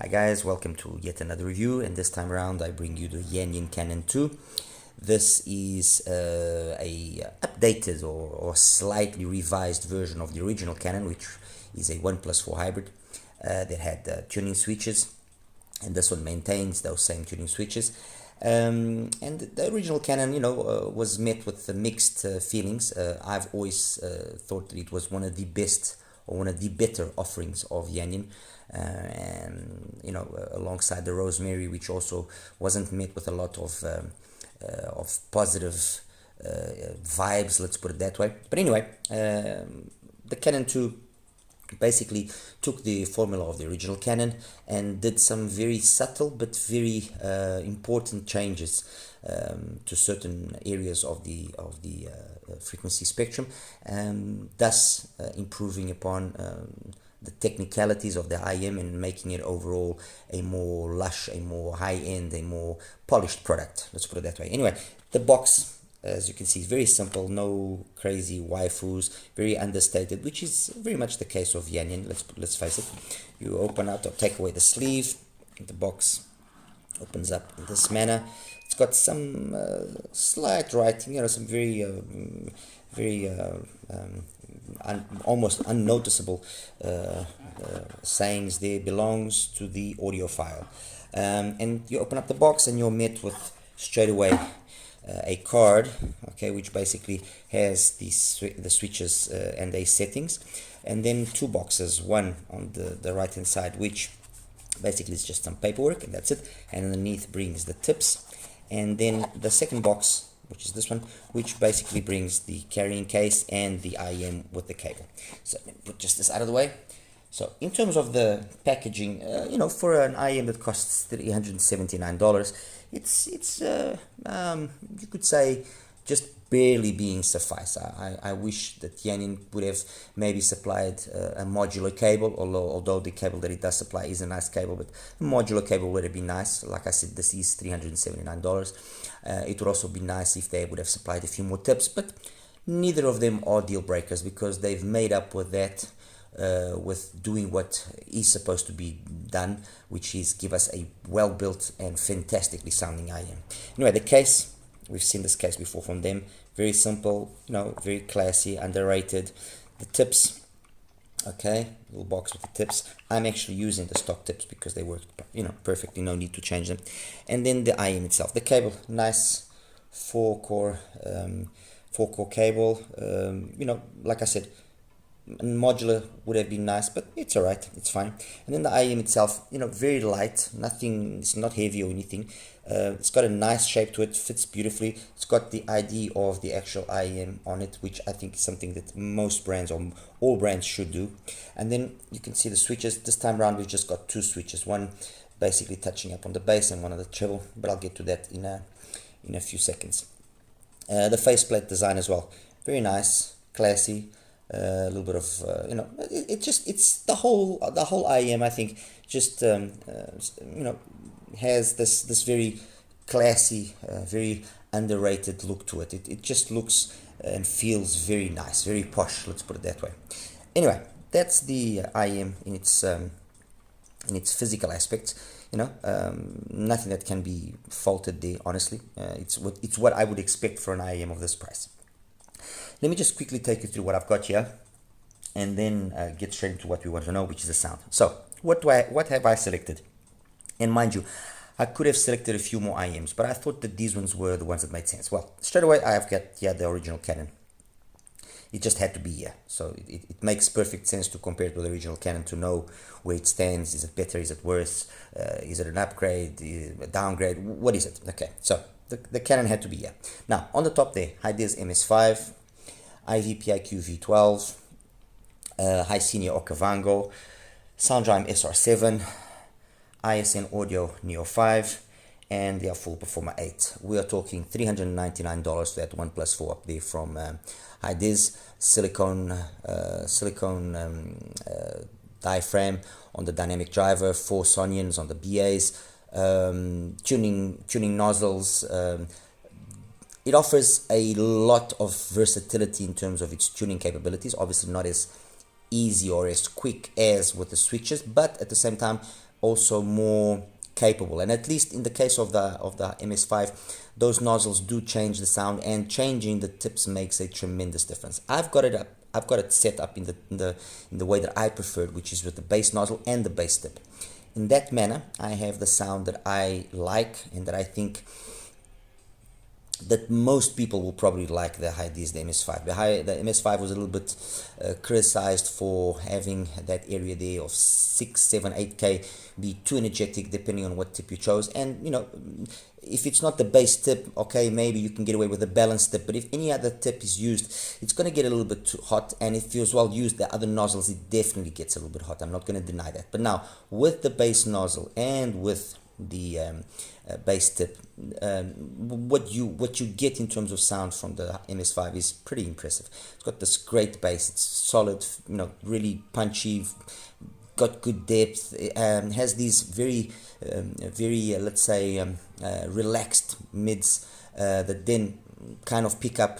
Hi guys, welcome to yet another review, and this time around I bring you the Yanyin Canon 2. This is a updated or slightly revised version of the original Canon, which is a 1+4 hybrid that had tuning switches, and this one maintains those same tuning switches. And the original Canon, was met with mixed feelings. I've always thought that it was one of the best or one of the better offerings of Yanyin, and alongside the Rosemary, which also wasn't met with a lot of positive vibes, let's put it that way. But anyway, the Canon 2 basically took the formula of the original Canon and did some very subtle but very important changes to certain areas of the frequency spectrum, thus improving upon the technicalities of the IM and making it overall a more lush, a more high-end, a more polished product. Let's put it that way. Anyway, the box, as you can see, is very simple, no crazy waifus, very understated, which is very much the case of Yanyin. Let's face it. You open out or take away the sleeve, the box opens up in this manner. It's got some slight writing, some very almost unnoticeable sayings there. Belongs to the audiophile, and you open up the box and you're met with straight away a card, okay, which basically has the switches and the settings, and then two boxes, one on the right hand side, which basically is just some paperwork, and that's it, and underneath brings the tips, and then the second box, which is this one, which basically brings the carrying case and the IM with the cable. So let me put just this out of the way. So in terms of the packaging, for an IM that costs $379, it's you could say just barely being suffice. I wish that Yanyin would have maybe supplied a modular cable, although the cable that it does supply is a nice cable, but a modular cable would have been nice. Like I said, this is $379. It would also be nice if they would have supplied a few more tips, but neither of them are deal breakers because they've made up with that with doing what is supposed to be done, which is give us a well-built and fantastically sounding IM. Anyway, the case, we've seen this case before from them. Very simple, very classy, underrated. The tips, okay, little box with the tips. I'm actually using the stock tips because they work, perfectly. No need to change them. And then the IM itself, the cable, nice four-core cable. Like I said, modular would have been nice, but it's all right, it's fine. And then the IM itself, very light, nothing, it's not heavy or anything. It's got a nice shape to it, fits beautifully. It's got the ID of the actual IM on it, which I think is something that most brands or all brands should do. And then you can see the switches. This time around we've just got two switches, one basically touching up on the bass and one on the treble, but I'll get to that in a few seconds. The faceplate design as well, very nice, classy. A little bit of it's the whole IM, I think, just has this very classy, very underrated look to it. It just looks and feels very nice, very posh, let's put it that way. Anyway, that's the IM in its physical aspects. Nothing that can be faulted there, honestly. It's what I would expect for an IM of this price. Let me just quickly take you through what I've got here, and then get straight into what we want to know, which is the sound. So, what have I selected? And mind you, I could have selected a few more IMs, but I thought that these ones were the ones that made sense. Well, straight away, I have got here the original Canon. It just had to be here. So it makes perfect sense to compare it with the original Canon to know where it stands. Is it better? Is it worse? Is it an upgrade? A downgrade? What is it? Okay, so the Canon had to be here. Now, on the top there, HiDes MS5, ivipQ V12, High Senior Okavango, SoundDrime SR7, ISN Audio Neo 5, and the full Performer 8. We are talking $399 for that 1+4 up there from HiDes. Silicone diaphragm on the dynamic driver, 4 Sonyans on the BAs, tuning nozzles. It offers a lot of versatility in terms of its tuning capabilities. Obviously not as easy or as quick as with the switches, but at the same time also more capable. And at least in the case of the MS5, those nozzles do change the sound, and changing the tips makes a tremendous difference. I've got it set up in the way that I preferred, which is with the base nozzle and the base tip. In that manner, I have the sound that I like and that I think that most people will probably like the MS5. The MS5 was a little bit criticized for having that area there of 6, 7, 8K be too energetic depending on what tip you chose. And you know, if it's not the base tip, okay, maybe you can get away with a balanced tip, but if any other tip is used, it's going to get a little bit too hot. And if you as well use the other nozzles, it definitely gets a little bit hot. I'm not going to deny that. But now with the base nozzle and with the base tip, what you get in terms of sound from the MS5 is pretty impressive. It's got this great bass. It's solid, you know, really punchy, got good depth. It has these very let's say relaxed mids that then kind of pick up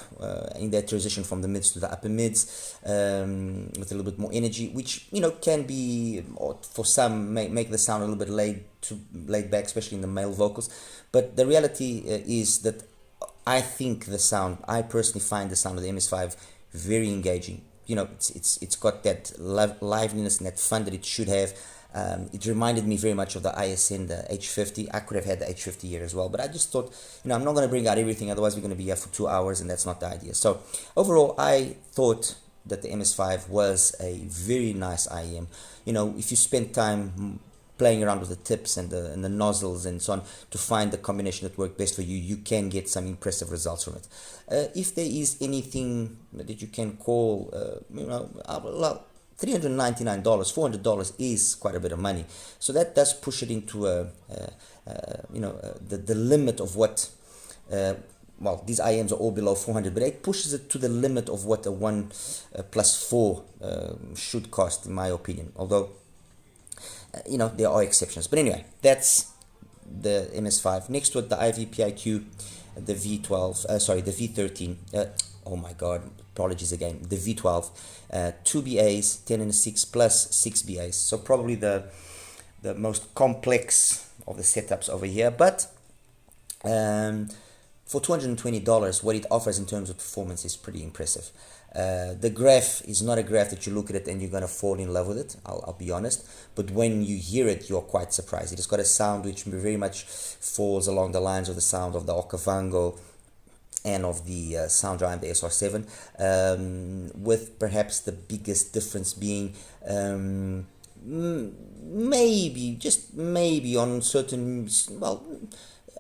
in that transition from the mids to the upper mids with a little bit more energy, which, you know, can be, or for some, make the sound a little bit laid back, especially in the male vocals. But the reality is that I personally find the sound of the MS5 very engaging. You know, it's got that liveliness and that fun that it should have. It reminded me very much of the ISN, the H50. I could have had the H50 here as well, but I just thought, you know, I'm not going to bring out everything, otherwise we're going to be here for 2 hours, and that's not the idea. So overall, I thought that the MS5 was a very nice IEM. You know, if you spend time playing around with the tips and the nozzles and so on to find the combination that works best for you, you can get some impressive results from it. If there is anything that you can call, you know, $399, $400 is quite a bit of money. So that does push it into you know, the limit of what, well, these IMs are all below 400, but it pushes it to the limit of what a 1 plus 4 should cost, in my opinion. Although, you know, there are exceptions. But anyway, that's the MS5. Next to it, the ivipQ, the V12, sorry, the V13. Oh my God, apologies again. The V12, 2 BAs, 10 and 6 plus 6 BAs. So probably the most complex of the setups over here. But for $220, what it offers in terms of performance is pretty impressive. The graph is not a graph that you look at it and you're going to fall in love with it, I'll be honest. But when you hear it, you're quite surprised. It has got a sound which very much falls along the lines of the sound of the Okavango and of the sound drive, the SR7, with perhaps the biggest difference being maybe, just maybe on certain, well,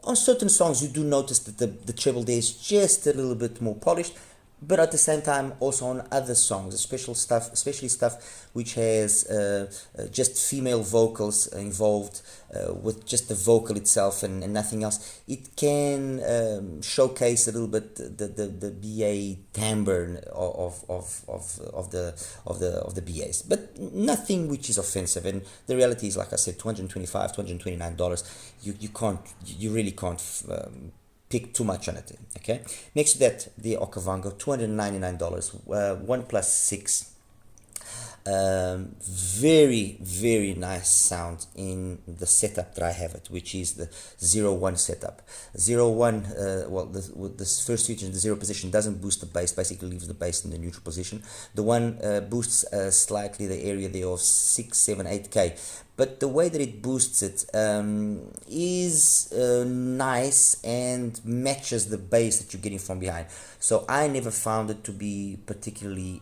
on certain songs you do notice that the treble there is just a little bit more polished. But at the same time, also on other songs, especially stuff which has just female vocals involved, with just the vocal itself and nothing else, it can showcase a little bit the BA timbre of the BAs, but nothing which is offensive. And the reality is, like I said, $225, $229. You really can't pick too much on it. Okay, next to that, the Okavango, $299, 1 plus 6. Very nice sound in the setup that I have it, which is the 0-1 setup. 0-1, well, this first switch in the 0 position doesn't boost the bass, basically leaves the bass in the neutral position. The 1 boosts slightly the area there of 6, 7, 8K. But the way that it boosts it is nice and matches the bass that you're getting from behind. So I never found it to be particularly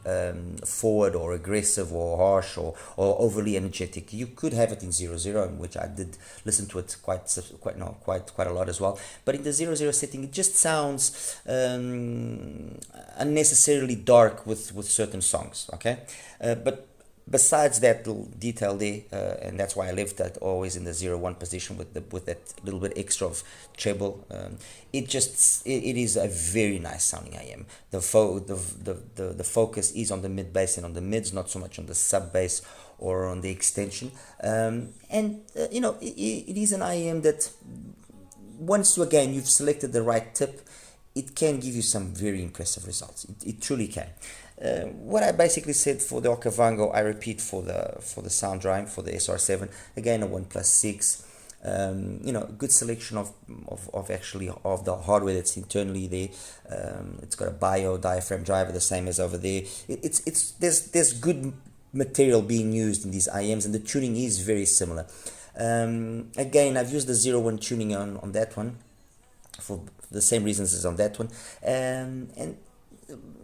forward or aggressive or harsh or overly energetic. You could have it in 0-0, which I did listen to it quite a lot as well. But in the 0-0 setting, it just sounds unnecessarily dark with certain songs. Okay, but besides that little detail there, and that's why I left that always in the 0-1 position with that little bit extra of treble, it is a very nice sounding IM. The focus is on the mid bass and on the mids, not so much on the sub bass or on the extension. You know, it is an IM that once you've selected the right tip, it can give you some very impressive results. It truly can. What I basically said for the HIFIGO, I repeat for the sound drive, for the SR7, again a 1+6. You know, good selection of actually of the hardware that's internally there. It's got a bio diaphragm driver, the same as over there. There's good material being used in these IMs, and the tuning is very similar. Again, I've used the 0-1 tuning on that one for the same reasons as on that one, and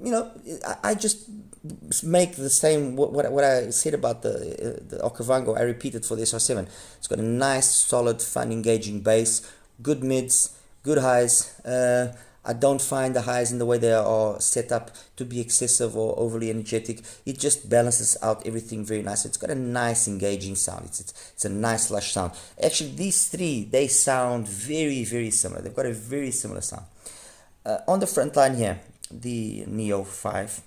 you know, I just make the same what I said about the HIFIGO. I repeat it for the SR7. It's got a nice, solid, fun, engaging bass, good mids, good highs. I don't find the highs in the way they are set up to be excessive or overly energetic. It just balances out everything very nice. It's got a nice, engaging sound. It's a nice, lush sound. Actually, these three, they sound very, very similar. They've got a very similar sound. On the front line here, the Neo 5,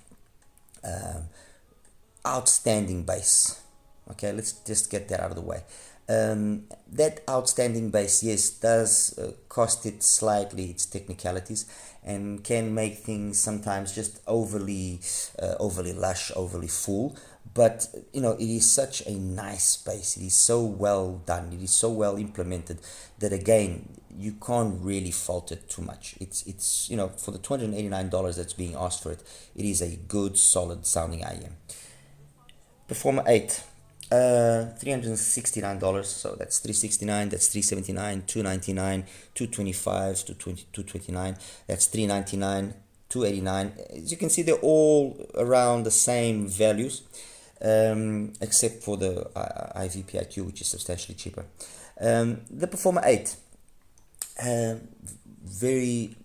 outstanding bass. Okay, let's just get that out of the way. That outstanding bass, yes, does cost it slightly its technicalities, and can make things sometimes just overly lush, overly full. But you know, it is such a nice bass. It is so well done. It is so well implemented that again, you can't really fault it too much. It's you know, for the $289 that's being asked for it, it is a good, solid sounding IM. Performer 8. $369, so that's $369, that's $379, $299, $225, $229, that's $399, $289. As you can see, they're all around the same values, except for the ivipQ, which is substantially cheaper. The Performer 8, very,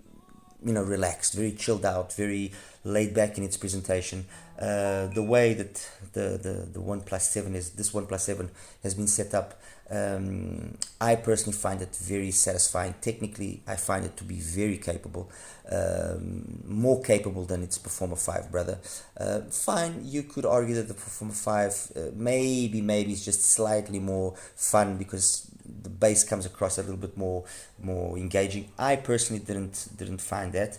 you know, relaxed, very chilled out, very laid back in its presentation. The way that the 1+7 is, this 1+7 has been set up, I personally find it very satisfying. Technically, I find it to be very capable, more capable than its Performer 5 brother. Fine, you could argue that the Performer 5 maybe is just slightly more fun because the bass comes across a little bit more engaging. I personally didn't find that.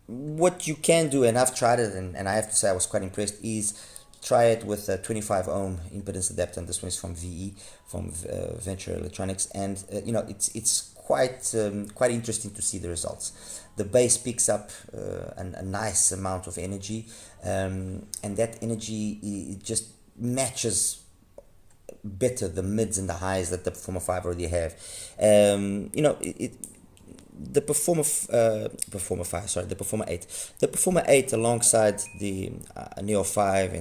What you can do, and I've tried it, and I have to say I was quite impressed, is try it with a 25 ohm impedance adapter, and this one is from VE, from Venture Electronics, and you know, it's quite interesting to see the results. The bass picks up a nice amount of energy, and that energy, it just matches better the mids and the highs that the Performer 5 already have. You know, the Performer 8. The Performer 8 alongside the Neo 5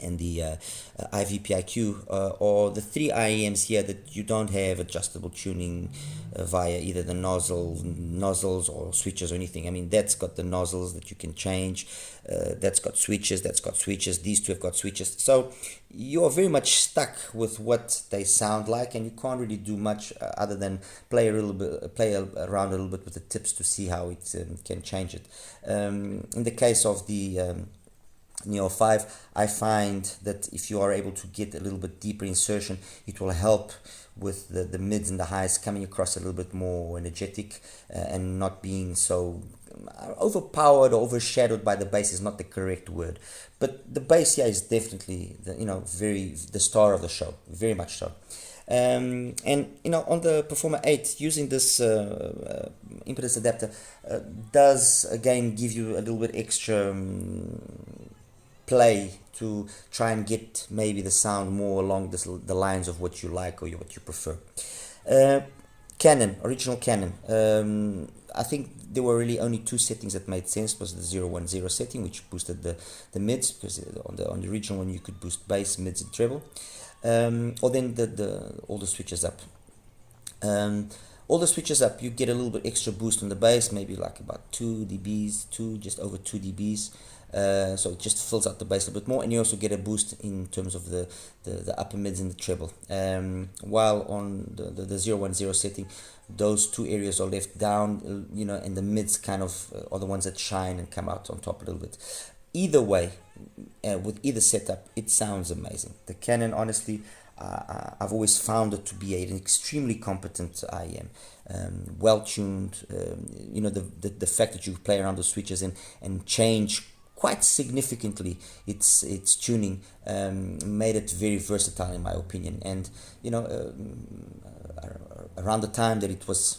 and the ivipQ are the three IEMs here that you don't have adjustable tuning via either the nozzles or switches or anything. I mean, that's got the nozzles that you can change, that's got switches, these two have got switches, so you're very much stuck with what they sound like, and you can't really do much other than play around a little bit with the tips to see how it can change it. In the case of the Neo 5, I find that if you are able to get a little bit deeper insertion, it will help with the mids and the highs coming across a little bit more energetic, and not being so overpowered or overshadowed by the bass is not the correct word. But the bass here is definitely the star of the show, very much so. And you know, on the Performer 8, using this impedance adapter does again give you a little bit extra play to try and get maybe the sound more along the lines of what you like or what you prefer. Canon, original Canon. I think there were really only two settings that made sense. It was the 010 setting, which boosted the mids, because on the original one you could boost bass, mids, and treble, or then all the switches up. All the switches up, you get a little bit extra boost on the bass, maybe like about 2 dBs, just over 2 dBs. So it just fills out the bass a little bit more, and you also get a boost in terms of the upper mids and the treble. While on the 010 setting, those two areas are left down, you know, and the mids kind of are the ones that shine and come out on top a little bit. Either way, with either setup, it sounds amazing. The Canon, honestly, I've always found it to be an extremely competent IM, well tuned. You know, the fact that you play around the switches and change quite significantly its tuning made it very versatile in my opinion. And you know, around the time that it was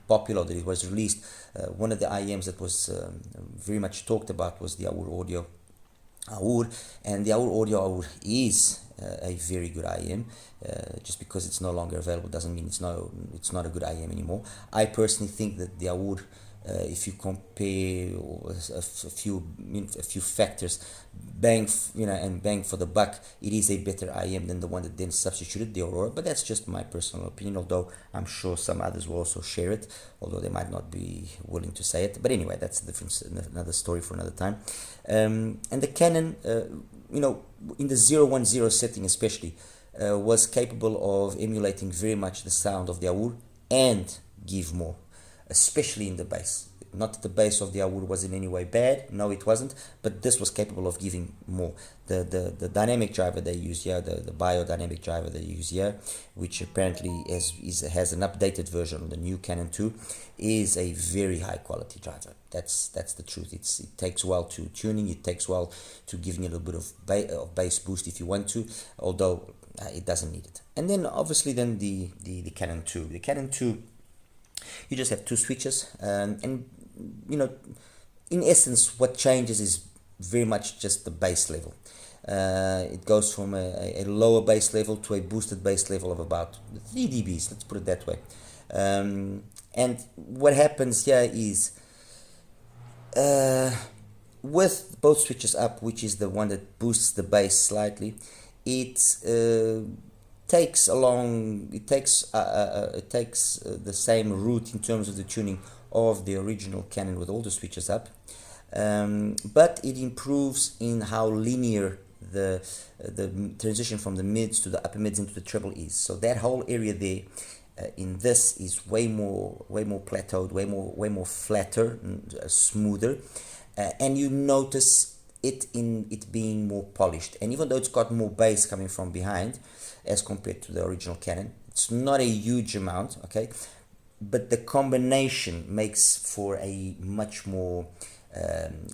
popular, that it was released, one of the IMs that was very much talked about was the Audiophiles. And the Audiophiles is a very good IM. Just because it's no longer available doesn't mean it's not a good IM anymore. I personally think that the Audiophiles, if you compare a few factors, bang for the buck, it is a better IM than the one that then substituted the Aurora. But that's just my personal opinion, although I'm sure some others will also share it, although they might not be willing to say it. But anyway, that's a different, another story for another time. And the Canon, you know, in the 010 setting especially, was capable of emulating very much the sound of the Audiophiles and give more, especially in the bass. Not that the bass of the Audiophiles was in any way bad, no it wasn't, but this was capable of giving more. The dynamic driver they use here, the biodynamic driver they use here, which apparently has an updated version of the new Canon 2, is a very high quality driver. That's the truth. It takes well to tuning, it takes well to giving you a little bit of bass boost if you want to, although it doesn't need it. And then obviously then the Canon 2. The Canon 2, you just have two switches, and you know, in essence what changes is very much just the bass level. It goes from a lower bass level to a boosted bass level of about 3 dBs, let's put it that way. And what happens here is with both switches up, which is the one that boosts the bass slightly, it takes the same route in terms of the tuning of the original Canon with all the switches up, but it improves in how linear the transition from the mids to the upper mids into the treble is. So that whole area there in this is way more plateaued, way more flatter, and smoother, and you notice it being more polished. And even though it's got more bass coming from behind as compared to the original Canon, it's not a huge amount, okay, but the combination makes for a much more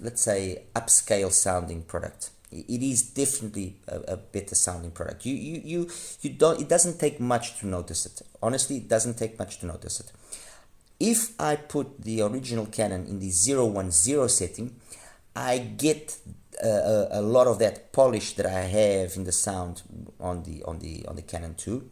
let's say upscale sounding product. It is definitely a better sounding product. You don't, it doesn't take much to notice it. Honestly, it doesn't take much to notice it. If I put the original Canon in the 010 setting, I get a lot of that polish that I have in the sound on the Canon 2,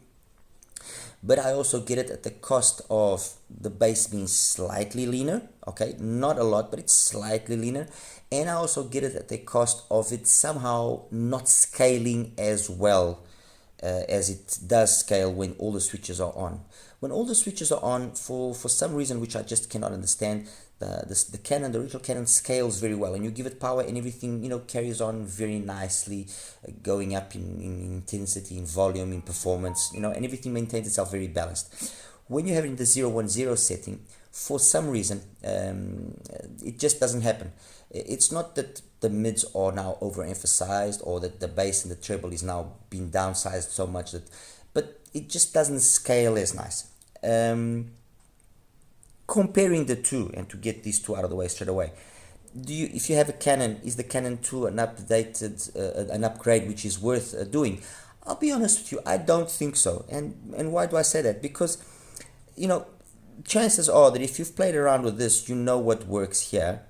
but I also get it at the cost of the bass being slightly leaner, okay, not a lot, but it's slightly leaner, and I also get it at the cost of it somehow not scaling as well as it does scale when all the switches are on. When all the switches are on, for some reason which I just cannot understand, the Canon, the original Canon, scales very well, and you give it power and everything, you know, carries on very nicely, going up in intensity, in volume, in performance, you know, and everything maintains itself very balanced. When you have it in the 010 setting, for some reason, it just doesn't happen. It's not that the mids are now overemphasized or that the bass and the treble is now being downsized so much that, but it just doesn't scale as nice. Comparing the two, and to get these two out of the way straight away, if you have a Canon, is the Canon 2 an upgrade which is worth doing? I'll be honest with you, I don't think so. And why do I say that? Because, you know, chances are that if you've played around with this, you know what works here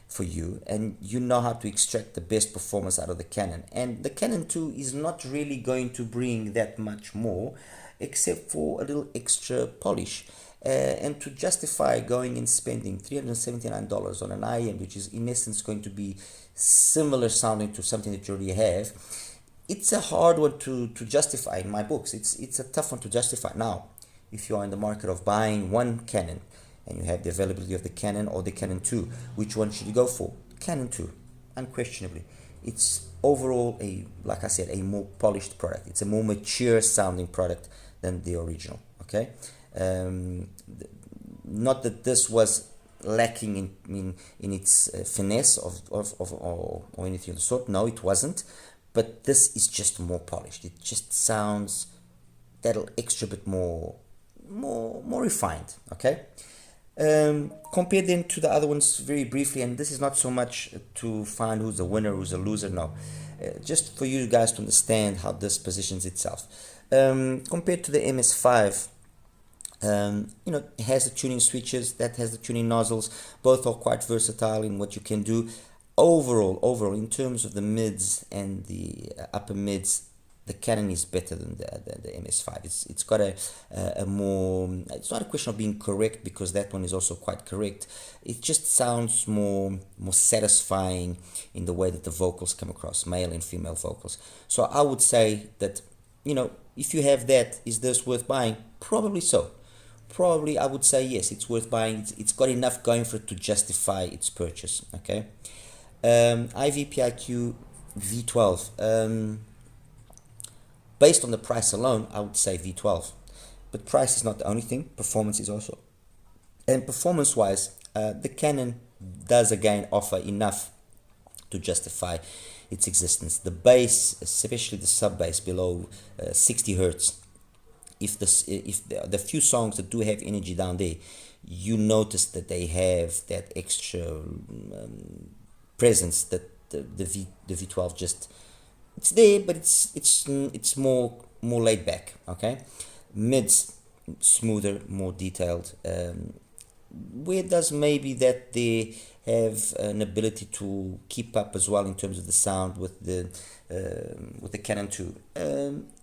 for you, and you know how to extract the best performance out of the Canon. And the Canon 2 is not really going to bring that much more, except for a little extra polish. And to justify going and spending $379 on an IM, which is in essence going to be similar sounding to something that you already have, it's a hard one to justify in my books. It's a tough one to justify. Now, if you are in the market of buying one Canon and you have the availability of the Canon or the Canon 2, which one should you go for? Canon 2, unquestionably. It's overall, like I said, a more polished product. It's a more mature sounding product than the original, okay? Not that this was lacking in its finesse or anything of the sort. No, it wasn't. But this is just more polished. It just sounds that'll extra bit more refined. Okay. Compare them to the other ones very briefly, and this is not so much to find who's a winner, who's a loser. No, just for you guys to understand how this positions itself. Compared to the MS5, it has the tuning switches, that has the tuning nozzles. Both are quite versatile in what you can do. Overall, in terms of the mids and the upper mids, the Canon is better than the MS5. It's got a more, it's not a question of being correct, because that one is also quite correct. It just sounds more satisfying in the way that the vocals come across, male and female vocals. So I would say that, if you have that, is this worth buying? Probably so. Probably I would say yes, it's worth buying. It's got enough going for it to justify its purchase. Okay. ivipQ V12. Based on the price alone, I would say V12. But price is not the only thing. Performance is also. And performance-wise, the Canon does again offer enough to justify its existence. The bass, especially the sub-bass below 60 hertz, if the few songs that do have energy down there, you notice that they have that extra presence that the V12 just, it's there, but it's more laid back. Okay, mids smoother, more detailed. Where does maybe that they have an ability to keep up as well in terms of the sound with the Canon 2.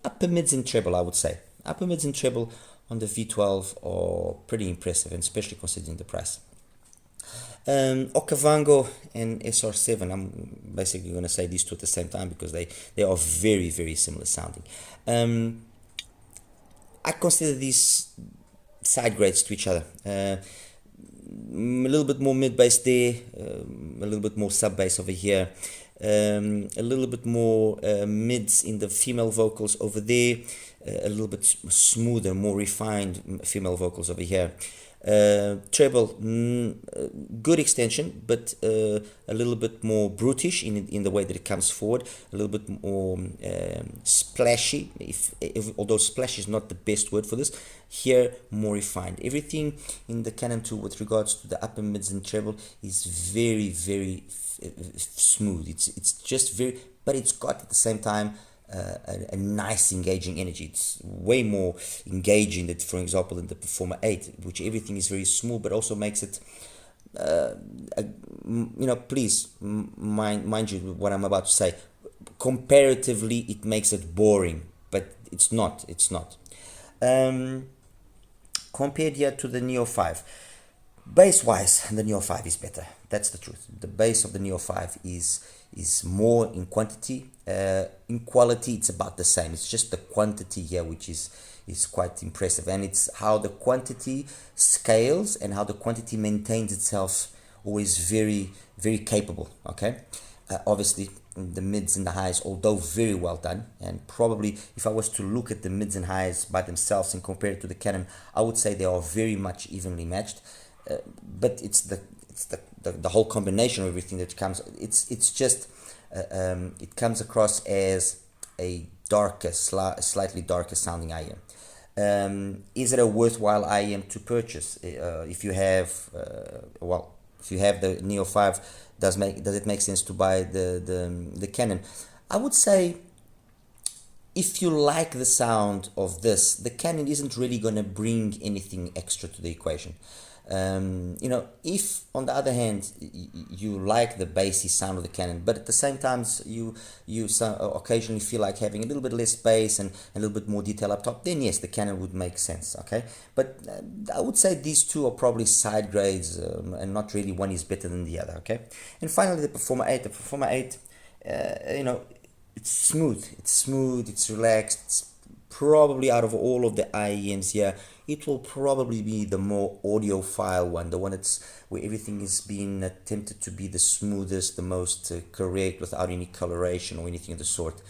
Upper mids and treble, I would say. Upper mids and treble on the V12 are pretty impressive, and especially considering the price. Okavango and SR7, I'm basically going to say these two at the same time because they are very, very similar sounding. I consider these side grades to each other. A little bit more mid bass there, a little bit more sub bass over here, a little bit more mids in the female vocals over there, a little bit smoother, more refined female vocals over here. Treble, good extension, but a little bit more brutish in the way that it comes forward, a little bit more splashy, although splash is not the best word for this. Here, more refined. Everything in the Canon 2 with regards to the upper mids and treble is very, very smooth. It's just very, but it's got at the same time a nice engaging energy. It's way more engaging than, for example, in the Performer 8, which everything is very smooth, but also makes it please mind you what I'm about to say. Comparatively, it makes it boring, but it's not. Compared here to the Neo 5, bass wise, the Neo 5 is better. That's the truth. The bass of the Neo 5 is more in quantity. In quality, it's about the same. It's just the quantity here which is quite impressive, and it's how the quantity scales and how the quantity maintains itself, always very, very capable. Okay, obviously the mids and the highs, although very well done, and probably if I was to look at the mids and highs by themselves and compare it to the Canon, I would say they are very much evenly matched. But it's the whole combination of everything that comes. It's just it comes across as a darker, slightly darker sounding IEM. Is it a worthwhile IEM to purchase? If you have the Neo 5, does it make sense to buy the Canon? I would say, if you like the sound of this, the Canon isn't really going to bring anything extra to the equation. If on the other hand you like the bassy sound of the Canon, but at the same time you occasionally feel like having a little bit less bass and a little bit more detail up top, then yes, the Canon would make sense. Okay, but I would say these two are probably side grades, and not really one is better than the other. Okay, and finally the Performer 8. The Performer 8, it's smooth, it's relaxed. It's probably, out of all of the IEMs here, it will probably be the more audiophile one, the one where everything is being attempted to be the smoothest, the most correct, without any coloration or anything of the sort.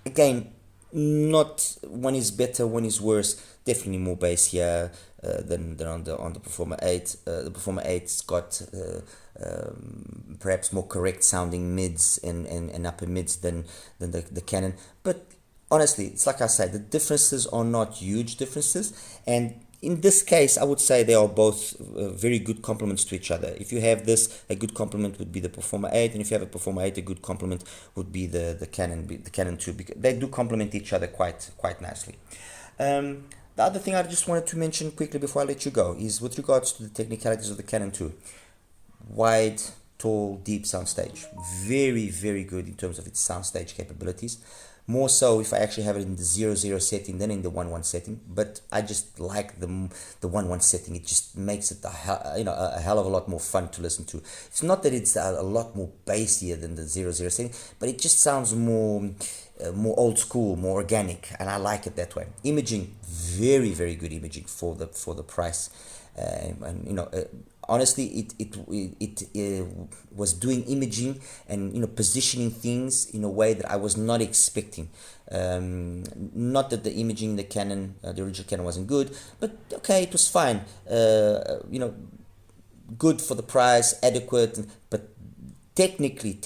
Again, not one is better, one is worse. Definitely more bass here than on the Performer 8. The Performer 8's got perhaps more correct sounding mids and upper mids than the Canon, but honestly, it's like I say, the differences are not huge differences, and in this case, I would say they are both very good complements to each other. If you have this, a good complement would be the Performer 8, and if you have a Performer 8, a good complement would be the Canon 2, because they do complement each other quite nicely. The other thing I just wanted to mention quickly before I let you go is with regards to the technicalities of the Canon 2. Wide, tall, deep soundstage. Very, very good in terms of its soundstage capabilities. More so if I actually have it in the 0.0 setting than in the 1.1 setting. But I just like the 1.1 setting. It just makes it a hell of a lot more fun to listen to. It's not that it's a lot more bassier than the 0.0 setting, but it just sounds more old school, more organic, and I like it that way. Imaging, very, very good imaging for the price, honestly, it was doing imaging and positioning things in a way that I was not expecting. Not that the imaging in the Canon, the original Canon, wasn't good, but okay, it was fine. Good for the price, adequate, but technically,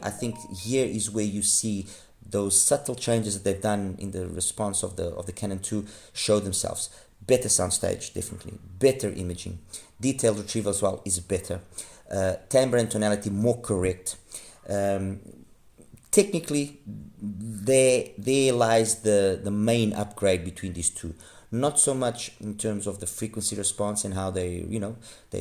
I think here is where you see those subtle changes that they've done in the response of the Canon 2 show themselves. Better soundstage, definitely. Better imaging. Detailed retrieval as well is better. Timbre and tonality more correct. Technically, there lies the main upgrade between these two. Not so much in terms of the frequency response and how they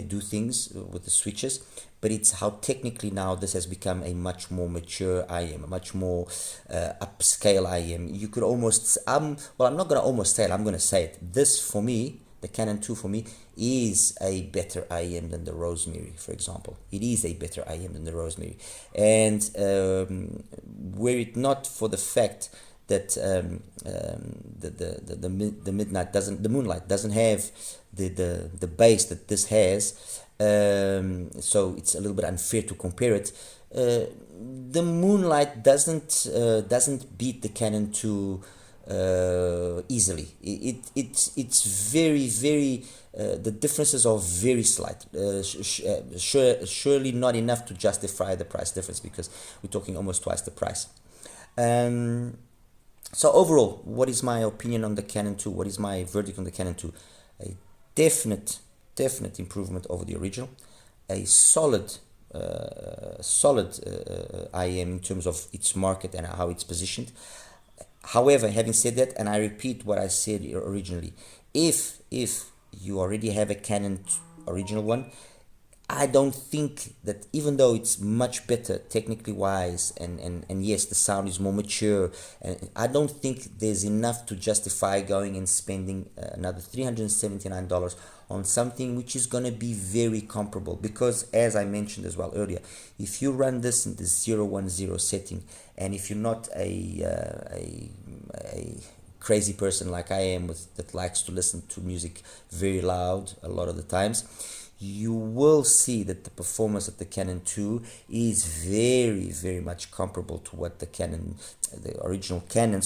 do things with the switches, but it's how technically now this has become a much more mature IM, a much more upscale IM. You could almost, I'm not going to almost say it, I'm going to say it. This for me, the Canon 2 for me, is a better IM than the Rosemary, for example. It is a better IM than the Rosemary. And were it not for the fact that the Moonlight doesn't have the bass that this has, so it's a little bit unfair to compare it. The Moonlight doesn't beat the Canon 2 easily. It's very, very the differences are very slight. Surely not enough to justify the price difference, because we're talking almost twice the price. So overall, what is my opinion on the Canon 2? What is my verdict on the Canon 2? A definite improvement over the original. A solid IM in terms of its market and how it's positioned. However, having said that, and I repeat what I said originally, if you already have a Canon original one, I don't think that, even though it's much better technically wise, and yes, the sound is more mature, and I don't think there's enough to justify going and spending another $379 on something which is going to be very comparable. Because as I mentioned as well earlier, if you run this in the 010 setting, and if you're not a crazy person like I am that likes to listen to music very loud a lot of the times, you will see that the performance of the Canon 2 is very, very much comparable to what the original Canon,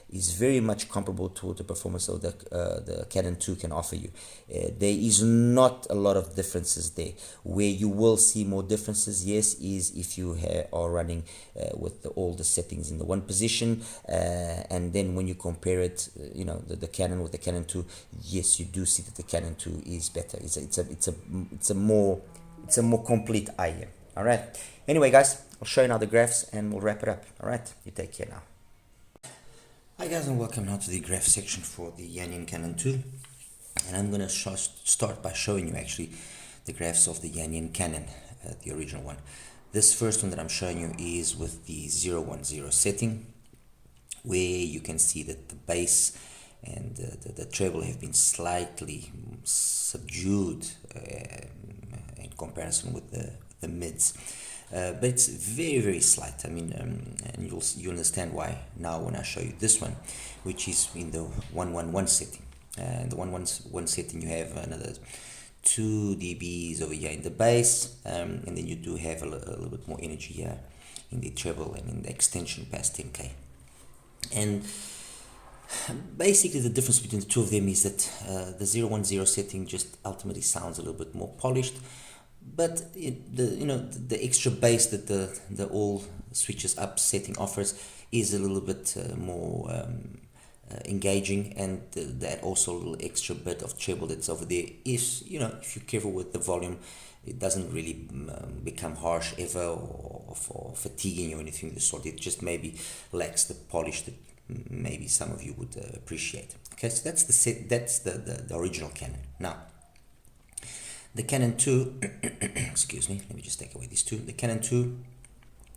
is very much comparable to the performance of the Canon 2 can offer you. There is not a lot of differences there. Where you will see more differences, yes, is if you are running with all the settings in the one position, and then when you compare it, the Canon with the Canon 2, yes, you do see that the Canon 2 is better. It's a more complete IM. All right. Anyway, guys, I'll show you now the graphs and we'll wrap it up. All right. You take care now. Hi guys, and welcome now to the graph section for the Yanyin Canon 2. And I'm going to start by showing you actually the graphs of the Yanyin Canon, the original one. This first one that I'm showing you is with the 010 setting, where you can see that the bass and the treble have been slightly subdued in comparison with the mids. But it's very, very slight. I mean, and you'll understand why now when I show you this one, which is in the 111 setting. In the 111 setting, you have another 2 dBs over here in the bass, and then you do have a little bit more energy here in the treble and in the extension past 10K. And basically the difference between the two of them is that the 010 setting just ultimately sounds a little bit more polished, but the extra bass that the all switches up setting offers is a little bit more engaging, and that also a little extra bit of treble that's over there is, you know, if you're careful with the volume, it doesn't really become harsh ever or fatiguing or anything of the sort. It just maybe lacks the polish that maybe some of you would appreciate. Okay, so that's the set, that's the original Canon. Now the Canon 2 excuse me, let me just take away these two. The Canon 2,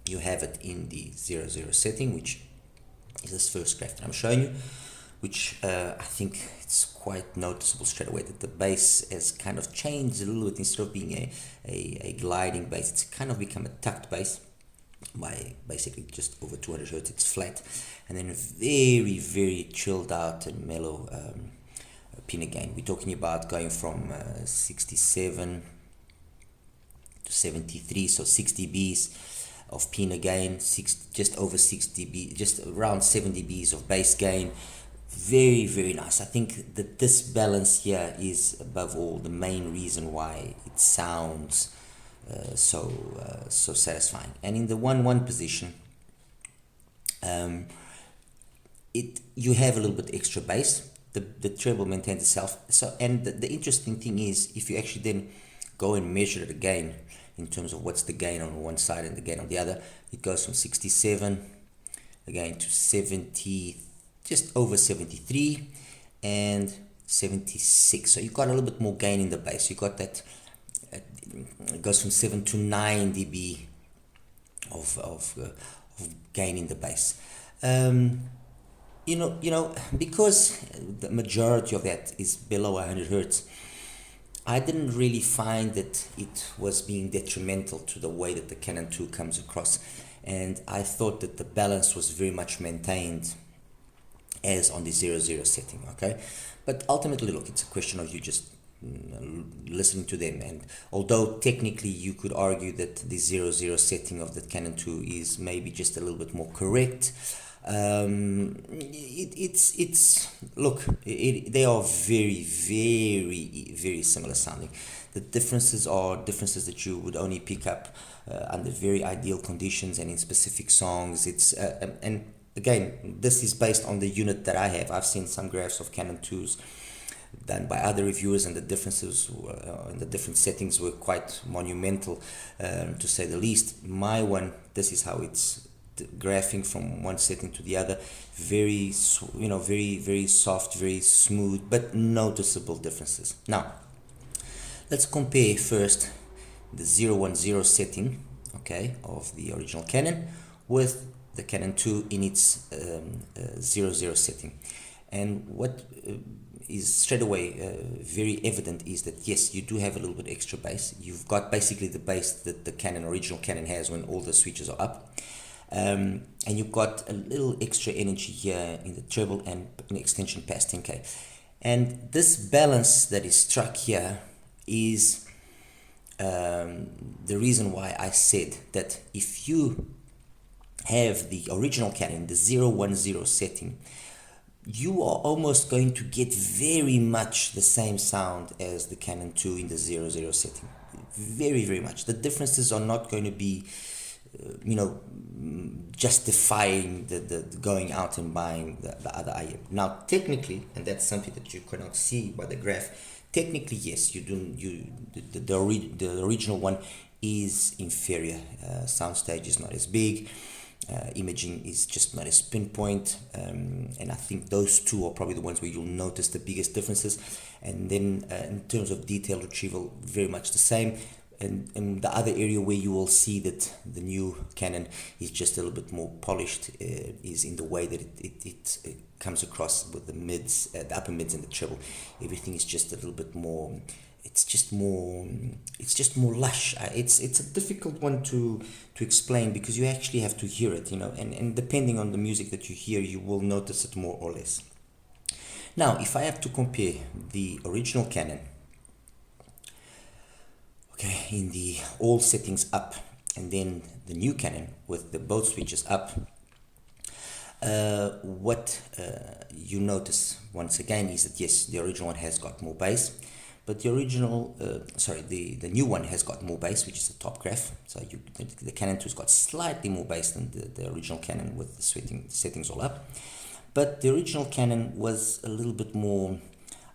you have it in the 00 setting, which is this first graph that I'm showing you, which I think it's quite noticeable straight away that the bass has kind of changed a little bit. Instead of being a gliding bass, it's kind of become a tucked bass by basically just over 200 hertz. It's flat, and then a very, very chilled out and mellow pin again. We're talking about going from 67 to 73, so 60 dBs of pin again, just over 60 dB, just around 70 dBs of bass gain. Very, very nice. I think that this balance here is above all the main reason why it sounds so satisfying. And in the 1-1 position, you have a little bit extra bass. The treble maintains itself. So, and the interesting thing is, if you actually then go and measure it again in terms of what's the gain on one side and the gain on the other, it goes from 67 again to 70, just over 73 and 76. So you got a little bit more gain in the bass. You got that, it goes from 7 to 9 dB of gain in the bass. You know, because the majority of that is below 100 hertz, I didn't really find that it was being detrimental to the way that the Canon 2 comes across, and I thought that the balance was very much maintained as on the 00 setting. Okay, but ultimately, look, it's a question of you just listening to them, and although technically you could argue that the 00 setting of the Canon 2 is maybe just a little bit more correct, they are very, very, very similar sounding. The differences are differences that you would only pick up under very ideal conditions and in specific songs. It's and again, this is based on the unit that I have. I've seen some graphs of Canon 2s done by other reviewers, and the differences in the different settings were quite monumental, to say the least. My one, this is how it's graphing from one setting to the other. Very, very, very soft, very smooth, but noticeable differences. Now, let's compare first the 010 setting, okay, of the original Canon with the Canon 2 in its 00 setting. And what is straight away very evident is that yes, you do have a little bit extra bass. You've got basically the bass that the original Canon has when all the switches are up. And you've got a little extra energy here in the treble and an extension past 10K. And this balance that is struck here is the reason why I said that if you have the original Canon, the 010 setting, you are almost going to get very much the same sound as the Canon 2 in the 00 setting. Very, very much. The differences are not going to be justifying the going out and buying the other IM. Now, technically, and that's something that you cannot see by the graph, technically, yes, the original one is inferior. Soundstage is not as big. Imaging is just not as pinpoint, and I think those two are probably the ones where you'll notice the biggest differences. And then in terms of detail retrieval, very much the same. And the other area where you will see that the new Canon is just a little bit more polished is in the way that it comes across with the mids, the upper mids and the treble. Everything is just a little bit more. It's just more lush. It's a difficult one to explain because you actually have to hear it, and depending on the music that you hear, you will notice it more or less. Now, if I have to compare the original Canon, okay, in the all settings up, and then the new Canon with the both switches up, what you notice once again is that yes, the original one has got more bass, but the original, the new one has got more bass, which is the top graph. So the Canon 2's got slightly more bass than the original Canon with the settings all up. But the original Canon was a little bit more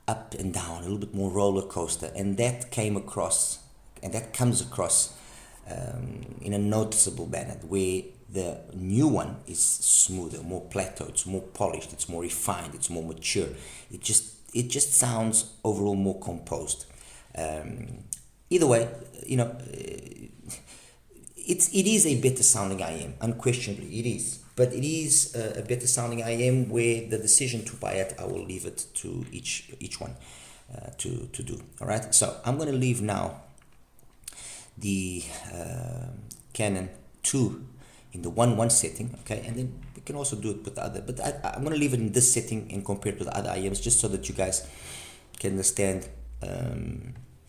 up and down, a little bit more roller coaster, and that came across, and that comes across in a noticeable manner, where the new one is smoother, more plateau, it's more polished, it's more refined, it's more mature. It just sounds overall more composed. Either way, you know, it is a better sounding IM, unquestionably it is. But it is a better sounding IM where the decision to buy it, I will leave it to each one to do. All right, so I'm going to leave now the Canon 2 in the 1.1 setting, okay, and then we can also do it with the other, but I'm going to leave it in this setting and compare it with the other IMs, just so that you guys can understand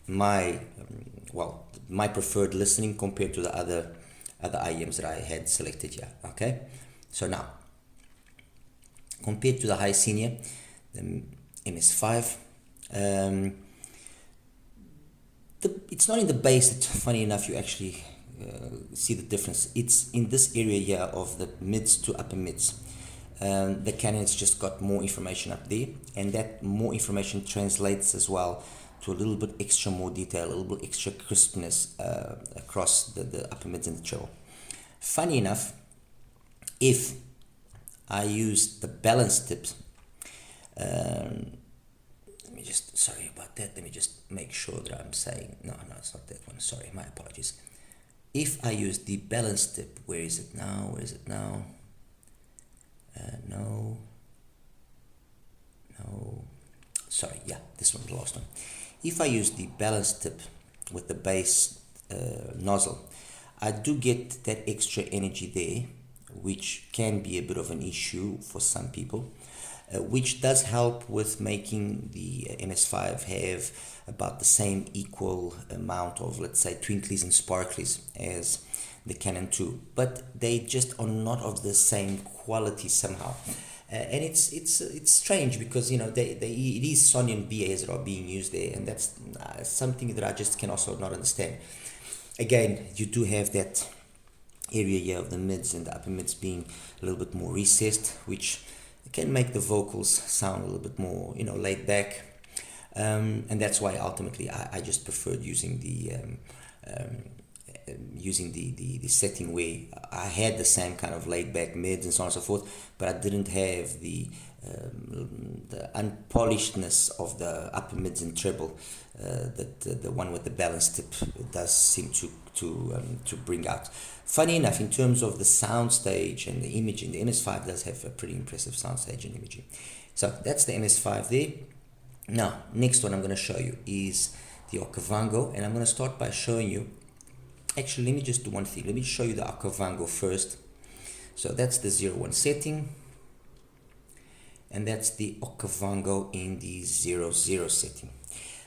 my preferred listening compared to the other IMs that I had selected here. Okay, so now compared to the high senior, the MS5, it's not in the bass that, funny enough, you actually see the difference. It's in this area here of the mids to upper mids. The Canon's just got more information up there, and that more information translates as well to a little bit extra more detail, a little bit extra crispness across the upper mids and the treble. Funny enough, if I use the balance tips, sorry about that, let me just make sure that I'm saying, no, it's not that one, sorry, my apologies. If I use the balance tip, where is it now, no, sorry, yeah, this one, the last one. If I use the balance tip with the bass nozzle, I do get that extra energy there, which can be a bit of an issue for some people, which does help with making the MS5 have about the same equal amount of, let's say, twinklies and sparklies as the Canon 2, but they just are not of the same quality somehow. And it's strange because, you know, it is Sony and BAs that are being used there, and that's something that I just can also not understand. Again, you do have that area here of the mids and the upper mids being a little bit more recessed, which can make the vocals sound a little bit more, you know, laid back, and that's why ultimately I just preferred using the setting where I had the same kind of laid back mids and so on and so forth, but I didn't have the unpolishedness of the upper mids and treble that the one with the balance tip does seem to bring out. Funny enough, in terms of the soundstage and the imaging, the MS5 does have a pretty impressive soundstage and imaging. So that's the MS5 there. Now, next one I'm going to show you is the Okavango, and I'm going to start by showing you. Actually, let me just do one thing. Let me show you the Okavango first. So that's the 0.1 setting, and that's the Okavango in the 0.0 setting.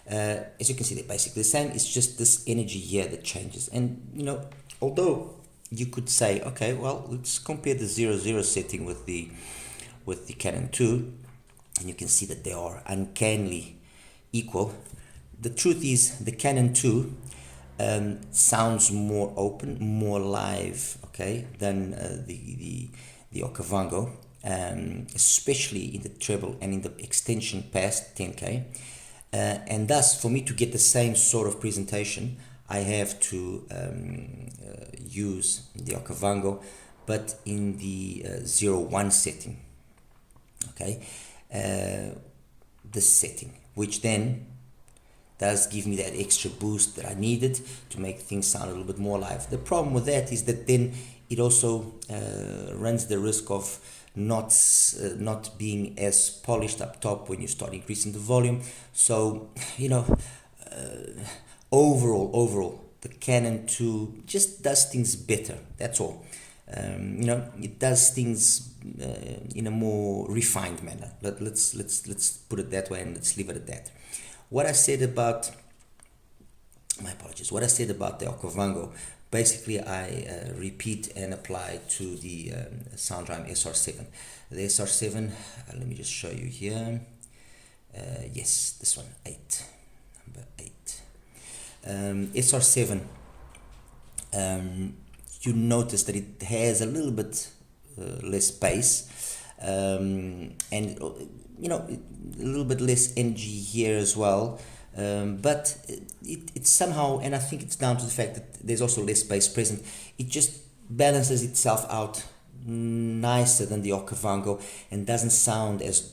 As you can see, they're basically the same. It's just this energy here that changes. And, you know, although you could say, okay, well, let's compare the 0.0 setting with the Canon 2, and you can see that they are uncannily equal. The truth is, the Canon 2 sounds more open, more live, okay, than the Okavango, especially in the treble and in the extension past 10K. And thus, for me to get the same sort of presentation, I have to use the Okavango, but in the 0.1 setting, okay, this setting, which then does give me that extra boost that I needed to make things sound a little bit more live. The problem with that is that then it also runs the risk of not being as polished up top when you start increasing the volume. So, you know, overall, the Canon 2 just does things better. That's all. You know, it does things in a more refined manner. Let's put it that way, and let's leave it at that. What I said about, my apologies, what I said about the Okavango, basically I repeat and apply to the Soundrime SR7. The SR7, let me just show you here. Yes, this one, 8. number 8. SR7, you notice that it has a little bit less bass, and you know, a little bit less energy here as well, but it's somehow, and I think it's down to the fact that there's also less bass present, it just balances itself out nicer than the Okavango and doesn't sound as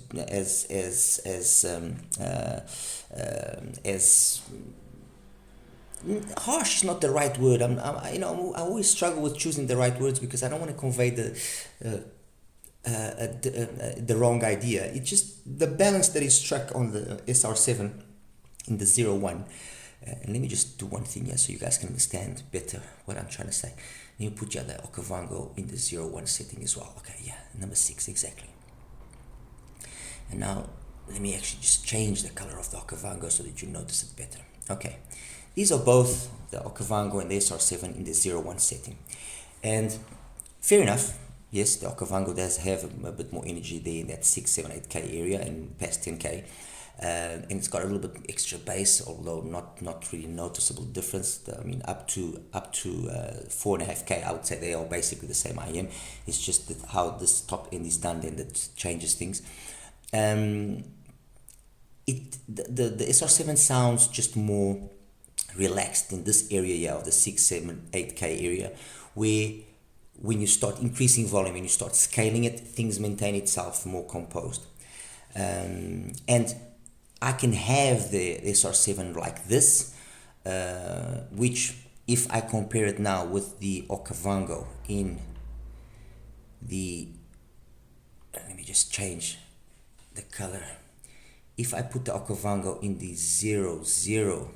harsh is not the right word. I always struggle with choosing the right words because I don't want to convey the wrong idea. It's just the balance that is struck on the SR7 in the 01. And let me just do one thing here so you guys can understand better what I'm trying to say. You put the other Okavango in the 01 setting as well. Okay, yeah, number 6, exactly. And now let me actually just change the color of the Okavango so that you notice it better. Okay, these are both the Okavango and the SR7 in the 01 setting. And fair enough, yes, the Okavango does have a bit more energy there in that 6, 7, 8K area and past 10K. And it's got a little bit extra bass, although not really noticeable difference. I mean, up to 4.5K, I would say they are basically the same IM. It's just that how this top end is done then that changes things. The SR7 sounds just more relaxed in this area here of the 6, 7, 8K area, where when you start increasing volume and you start scaling it, things maintain itself more composed. And I can have the SR7 like this, which if I compare it now with the Okavango in the, let me just change the color. If I put the Okavango in the 00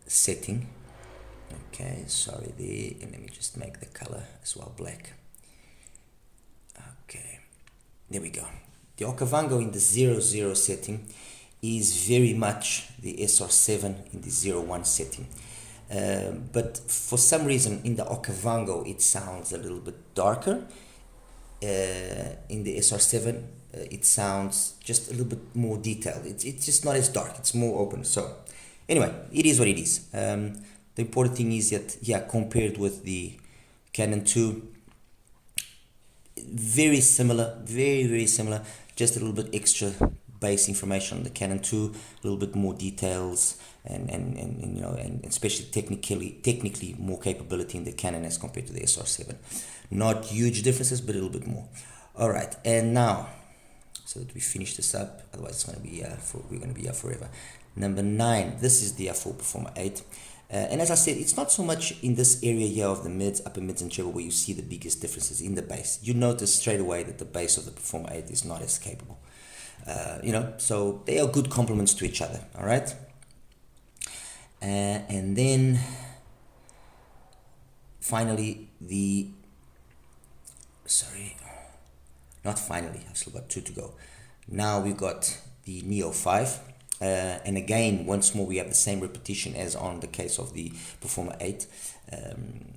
setting, okay, sorry there, and let me just make the color as well black. Okay, there we go. The Okavango in the 00 setting is very much the SR7 in the 01 setting. But for some reason in the Okavango it sounds a little bit darker. In the SR7 it sounds just a little bit more detailed. It's just not as dark, it's more open. So anyway, it is what it is. The important thing is that, yeah, compared with the Canon 2, very similar, very similar, just a little bit extra base information on the Canon 2, a little bit more details, and you know, and especially technically more capability in the Canon as compared to the SR7. Not huge differences, but a little bit more. All right, and now, so that we finish this up, otherwise it's going to be we're going to be here forever. Number 9, this is the full Performer 8. And as I said, it's not so much in this area here of the mids, upper mids and treble where you see the biggest differences in the bass. You notice straight away that the bass of the Performer 8 is not as capable. You know, so they are good complements to each other, all right? And then finally I've still got 2 to go. Now we've got the Neo 5. And again, once more, we have the same repetition as on the case of the Performer 8.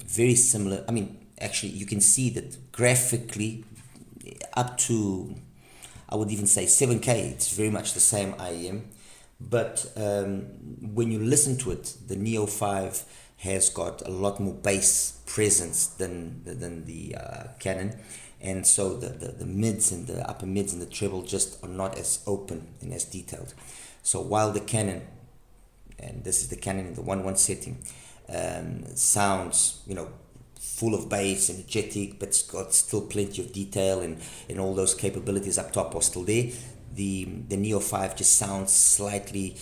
Very similar. I mean, actually, you can see that graphically, up to, I would even say 7K, it's very much the same IEM. But when you listen to it, the Neo 5 has got a lot more bass presence than the Canon. And so the mids and the upper mids and the treble just are not as open and as detailed. So while the Canon, and this is the Canon in the 1.1 setting, sounds, you know, full of bass, energetic, but it's got still plenty of detail and all those capabilities up top are still there. The Neo 5 just sounds slightly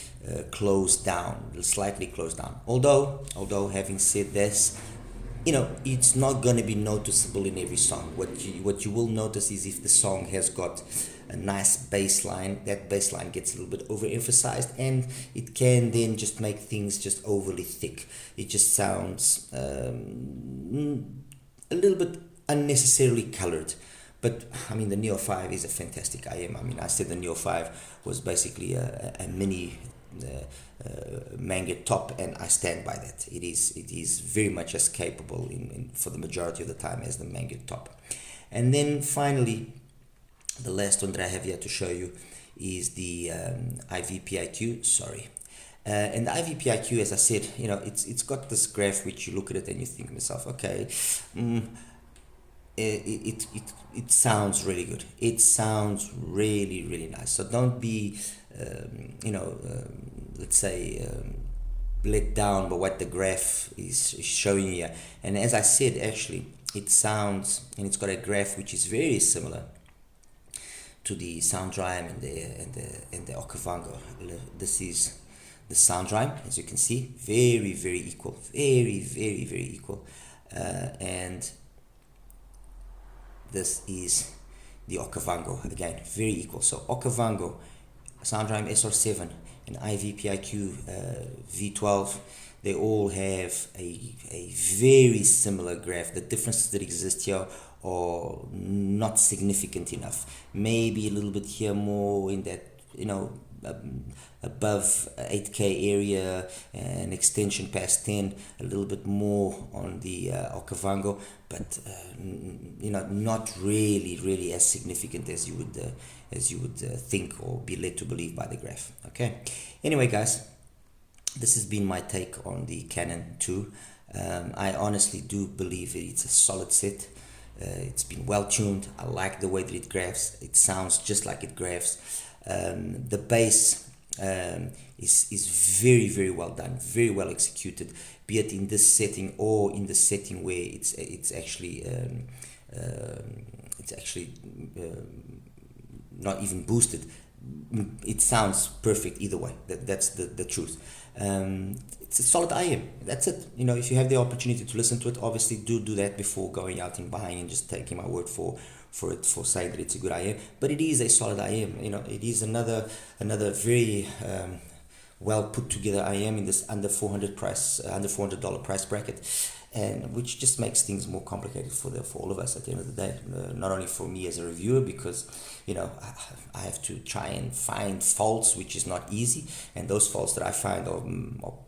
closed down. Although having said this, you know, it's not going to be noticeable in every song. What you will notice is if the song has got a nice bass line, that bass line gets a little bit overemphasized, and it can then just make things just overly thick. It just sounds a little bit unnecessarily colored. But I mean, the Neo 5 is a fantastic IM. I mean, I said the Neo 5 was basically a mini Manget top, and I stand by that. It is very much as capable for the majority of the time as the Manget top. And then finally, the last one that I have here to show you is the ivipQ. Sorry. And the ivipQ, as I said, it's got this graph which you look at it and you think to yourself, okay, it sounds really good. It sounds really, really nice. So don't be, let's say, let down by what the graph is showing you. And as I said, actually, it sounds, and it's got a graph which is very similar to the sound rhyme and the Okavango. This is the sound rhyme, as you can see, very, very equal, very, very, very equal. And this is the Okavango, again, very equal. So Okavango, sound rhyme SR7, and ivipQ V12, they all have a very similar graph. The differences that exist here are not significant enough. Maybe a little bit here more in that, above 8K area, and extension past 10, a little bit more on the Okavango, but not really as significant as you would think or be led to believe by the graph. Okay. Anyway, guys, this has been my take on the Canon 2. I honestly do believe it's a solid set. It's been well tuned. I like the way that it graphs. It sounds just like it graphs. The bass is very, very well done, very well executed, be it in this setting or in the setting where it's actually not even boosted. It sounds perfect either way. That's the truth. It's a solid IM. That's it. If you have the opportunity to listen to it, obviously do that before going out and buying and just taking my word for saying that it's a good IM. But it is a solid IM. It is another very well put together IM in this under $400 price bracket, and which just makes things more complicated for all of us at the end of the day. Not only for me as a reviewer, because I have to try and find faults, which is not easy, and those faults that I find are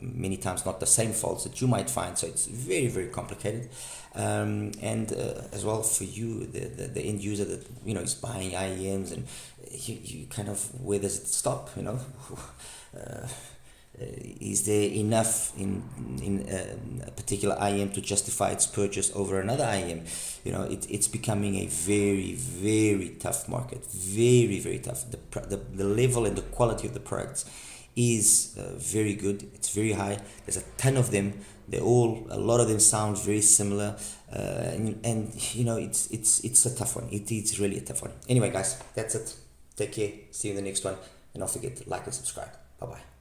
many times not the same faults that you might find. So it's very, very complicated, and as well for you, the end user that is buying IEMs, and you kind of, where does it stop? Is there enough in a particular IM to justify its purchase over another IM? It's becoming a very, very tough market, very, very tough. The level and the quality of the products is very good. It's very high. There's a ton of them. A lot of them sound very similar, and it's a tough one. It's really a tough one. Anyway, guys, that's it. Take care. See you in the next one, and don't forget to like and subscribe. Bye bye.